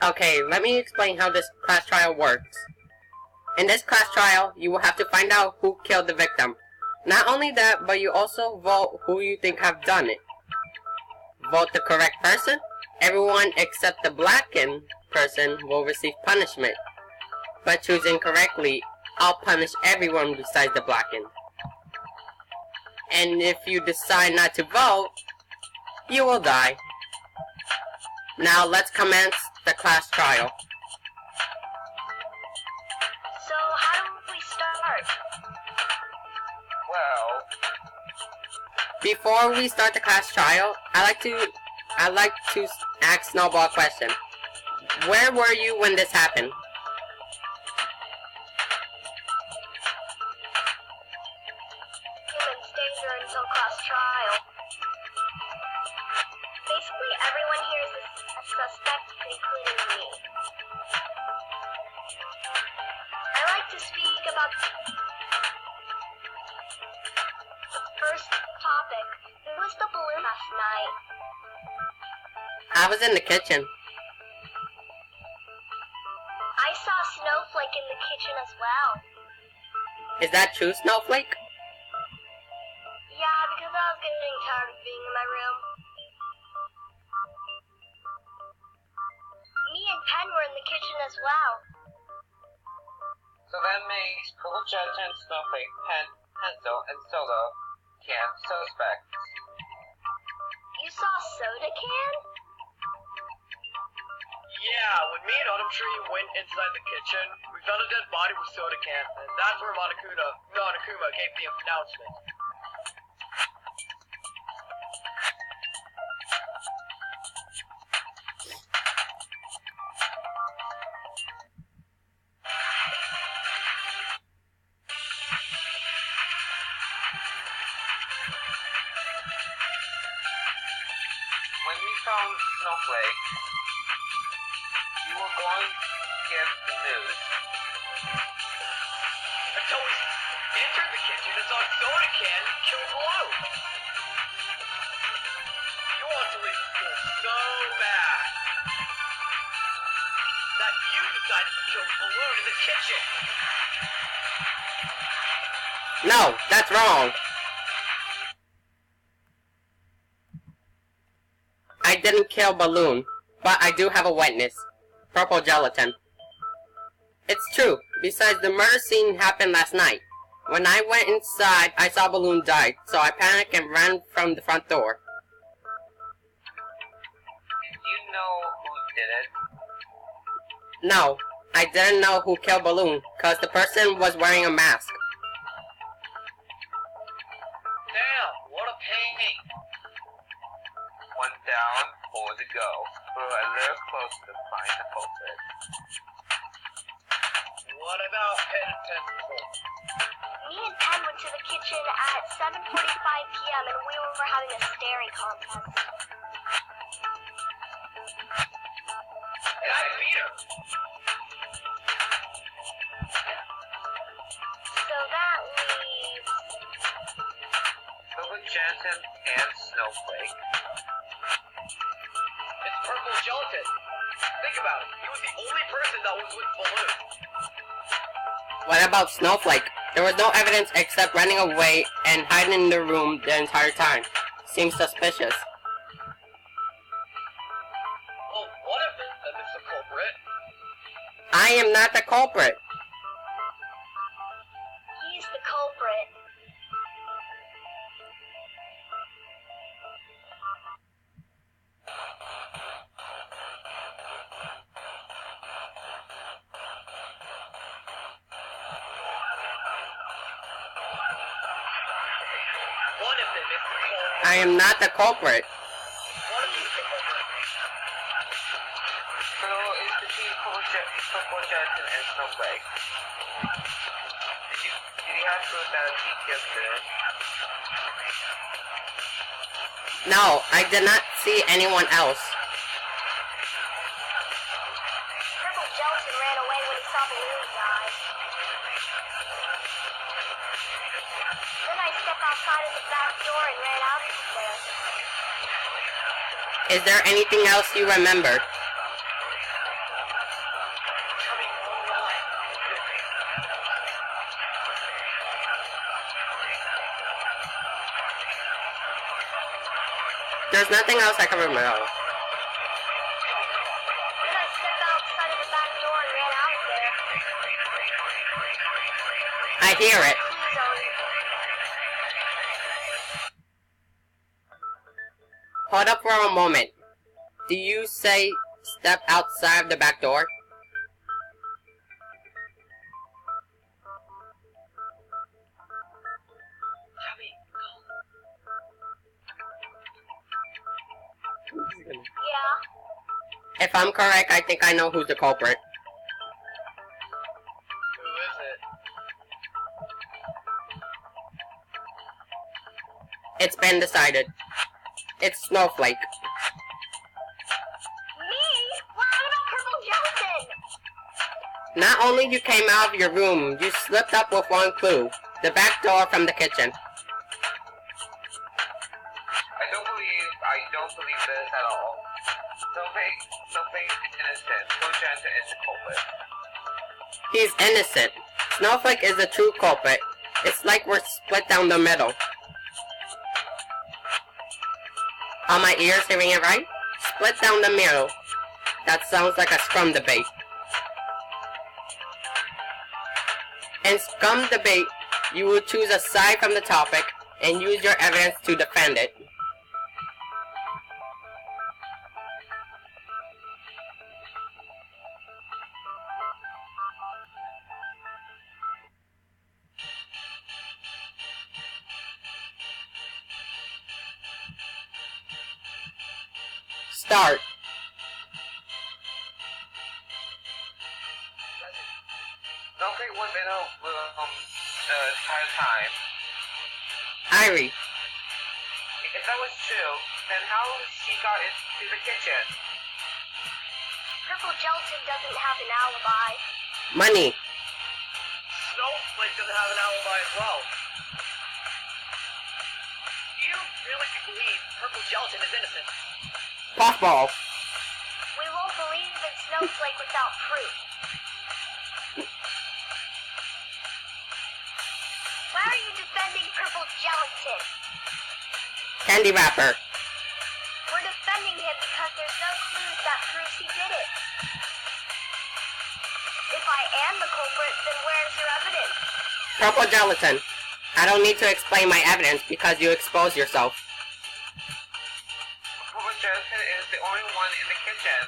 Okay, let me explain how this class trial works. In this class trial, you will have to find out who killed the victim. Not only that, but you also vote who you think have done it. Vote the correct person. Everyone except the blackened person will receive punishment. But choose incorrectly, I'll punish everyone besides the blackened. And if you decide not to vote, you will die. Now let's commence the class trial. So how do we start? Well, Before we start the class trial, I'd like to ask Snowball a question. Where were you when this happened? Human stays there until class trial. Basically, everyone here is a suspect, including me. I like to speak about the first topic. Who was the balloon last night? I was in the kitchen. I saw Snowflake in the kitchen as well. Is that true, Snowflake? Yeah, because I was getting tired of being in my room. Me and Pen were in the kitchen as well. so that makes Purple Gelatin, Snowflake, Pen, Pencil, and Solo can suspects. You saw a soda can? Yeah, when me and Autumn Tree went inside the kitchen, we found a dead body with soda can, and that's where Monokuma gave the announcement. When we found Snowflake, we were going to give the news. Until we entered the kitchen and saw a soda can kill Blue. You want to leave school so bad that you decided to kill the balloon in the kitchen. No, that's wrong. I didn't kill Balloon, but I do have a witness. Purple Gelatin. It's true. Besides, the murder scene happened last night. When I went inside, I saw Balloon die, so I panicked and ran from the front door. Did you know who did it? No, I didn't know who killed Balloon, cause the person was wearing a mask. Damn, what a pain. One down, four to go. We're a little close to find the culprit. What about Pen and Pencil? Me and Pen went to the kitchen at 7:45 p.m. and we were having a staring contest. And I beat her. So that leaves... Purple Gelatin and Snowflake. It's Purple Gelatin. Think about it. He was the only person that was with Balloon. What about Snowflake? There was no evidence except running away and hiding in the room the entire time. Seems suspicious. Well, one of them is the culprit. I am not the culprit. He's the culprit. One of them is the culprit. I am not the culprit. One of you is the culprit. So it's between Purple Gelatin and Snowflake. Did you have proof that he killed her? No, I did not see anyone else. Purple Gelatin ran away when he saw Balloon die. Then I stepped outside of the back door and ran out of there. Is there anything else you remember? There's nothing else I can remember. Then I stepped outside of the back door and ran out of there. I hear it. Please, Owen. Hold up for a moment. Do you say step outside the back door? Yeah. If I'm correct, I think I know who's the culprit. Who is it? It's been decided. It's Snowflake. Me? What about Purple Gelatin? Not only you came out of your room, you slipped up with one clue. The back door from the kitchen. I don't believe this at all. Snowflake is innocent. Purple is the culprit. He's innocent. Snowflake is the true culprit. It's like we're split down the middle. Are my ears hearing it right? Split down the middle. That sounds like a scrum debate. In scrum debate, you will choose a side from the topic and use your evidence to defend it. Start. Snowflake was in the entire time. Irie. If that was true, then how she got into the kitchen? Purple Gelatin doesn't have an alibi. Money. Snowflake doesn't have an alibi as well. Do you really believe Purple Gelatin is innocent? Puffball. We won't believe in Snowflake without proof. Why are you defending Purple Gelatin? Candy wrapper. We're defending him because there's no clues that proves he did it. If I am the culprit, then where's your evidence? Purple gelatin. I don't need to explain my evidence because you expose yourself. Purple gelatin is the only one in the kitchen.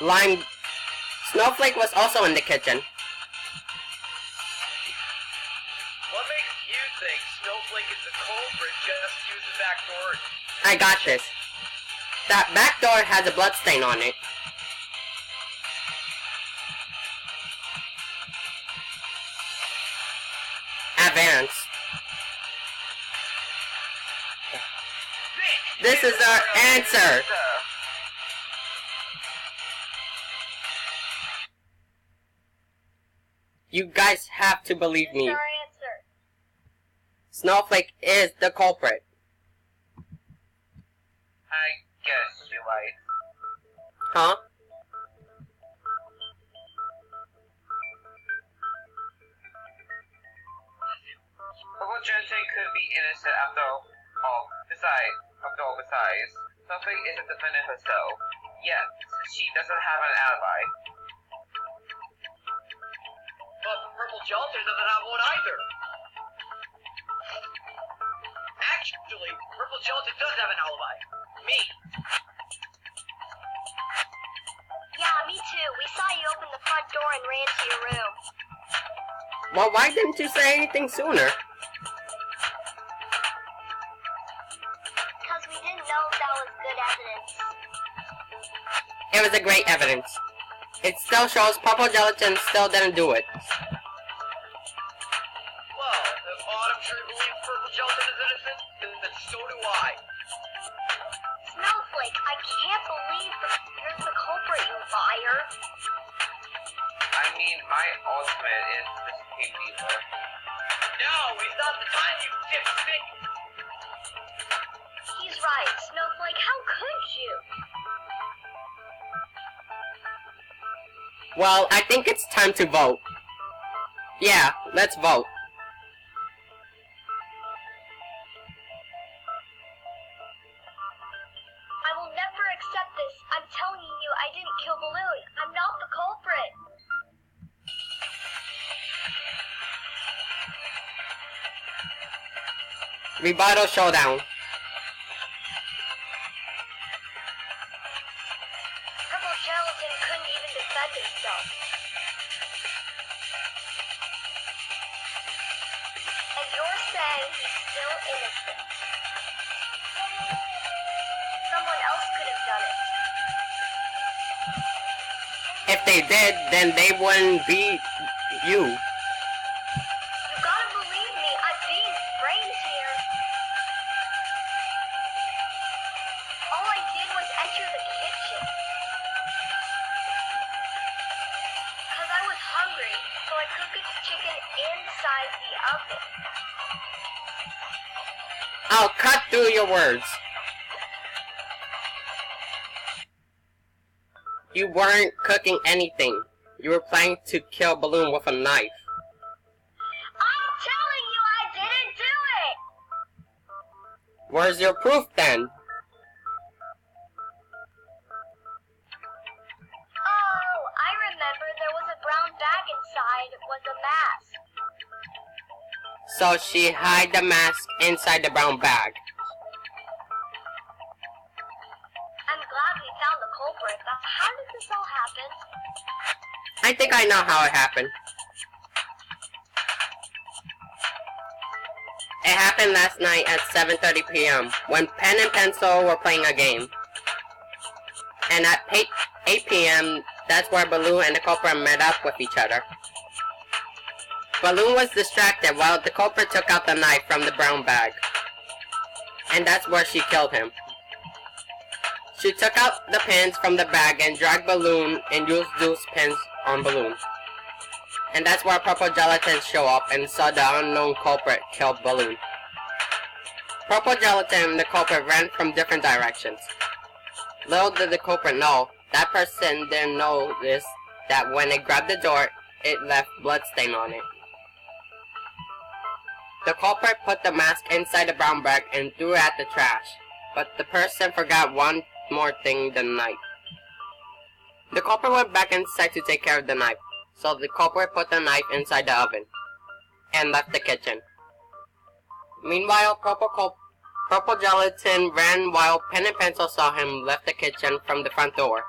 Lime. Snowflake was also in the kitchen. What makes you think Snowflake is the culprit just use the back door? I got this. That back door has a blood stain on it. Advance. This is our answer. You guys have to believe me. Our answer. Snowflake is the culprit. I guess you're right. Huh? Purple gelatin could be innocent after all. Besides, Snowflake is a defendant herself. Yet, she doesn't have an alibi. But Purple Gelatin doesn't have one either. Actually, Purple Gelatin does have an alibi. Me. Yeah, me too. We saw you open the front door and ran to your room. Well, why didn't you say anything sooner? Because we didn't know if that was good evidence. It was a great evidence. It still shows Purple Gelatin still didn't do it. Well, if Autumn Tree believes Purple Gelatin is innocent, then so do I. Snowflake, I can't believe that you're the culprit, you liar. I mean, my ultimate is this believer. No, it's not the time, you dipstick. He's right, Snowflake, how could you? Well, I think it's time to vote. Yeah, let's vote. Rebuttal showdown. Purple Gelatin couldn't even defend himself. And you're saying he's still innocent. Someone else could have done it. If they did, then they wouldn't be you. You gotta believe me, I'm being framed here. All I did was enter the kitchen. Because I was hungry, so I cooked the chicken inside the oven. I'll cut through your words. You weren't cooking anything. You were planning to kill Balloon with a knife. I'm telling you I didn't do it! Where's your proof then? Oh, I remember there was a brown bag inside was a mask. So she hid the mask inside the brown bag. I'm glad we found the culprit, but how did this all happen? I think I know how it happened. It happened last night at 7:30 p.m. when Pen and Pencil were playing a game. And at 8 p.m., that's where Balloon and the culprit met up with each other. Balloon was distracted while the culprit took out the knife from the brown bag. And that's where she killed him. She took out the pins from the bag and dragged Balloon and used those pins on Balloon. And that's where Purple Gelatin showed up and saw the unknown culprit kill Balloon. Purple Gelatin and the culprit ran from different directions. Little did the culprit know, that person didn't notice that when it grabbed the door, it left bloodstain on it. The culprit put the mask inside the brown bag and threw it at the trash, but the person forgot one more thing, the knife. The culprit went back inside to take care of the knife, so the culprit put the knife inside the oven and left the kitchen. Meanwhile, Purple Gelatin ran while Pen and Pencil saw him left the kitchen from the front door.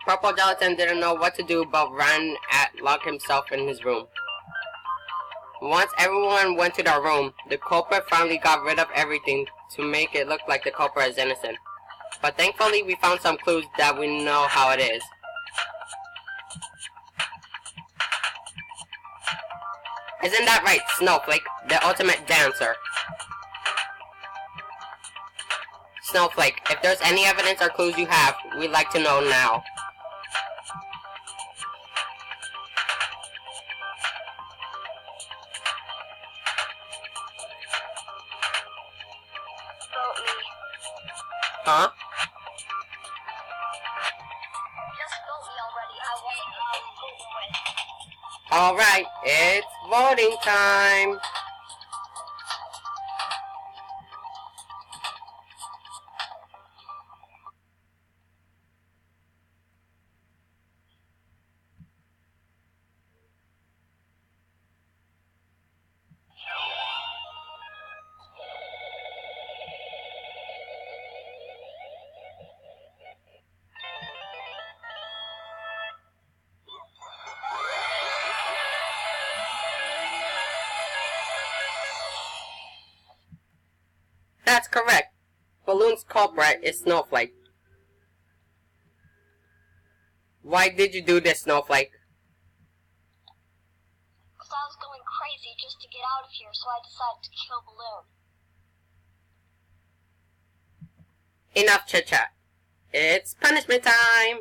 Purple Gelatin didn't know what to do but ran and locked himself in his room. Once everyone went to their room, the culprit finally got rid of everything to make it look like the culprit is innocent. But thankfully we found some clues that we know how it is. Isn't that right, Snowflake, the ultimate dancer? Snowflake, if there's any evidence or clues you have, we'd like to know now. Vote me. Huh? Just vote me already. I want this over with. Alright, it's voting time. That's correct. Balloon's culprit is Snowflake. Why did you do this, Snowflake? Because I was going crazy just to get out of here, so I decided to kill Balloon. Enough chit-chat. It's punishment time!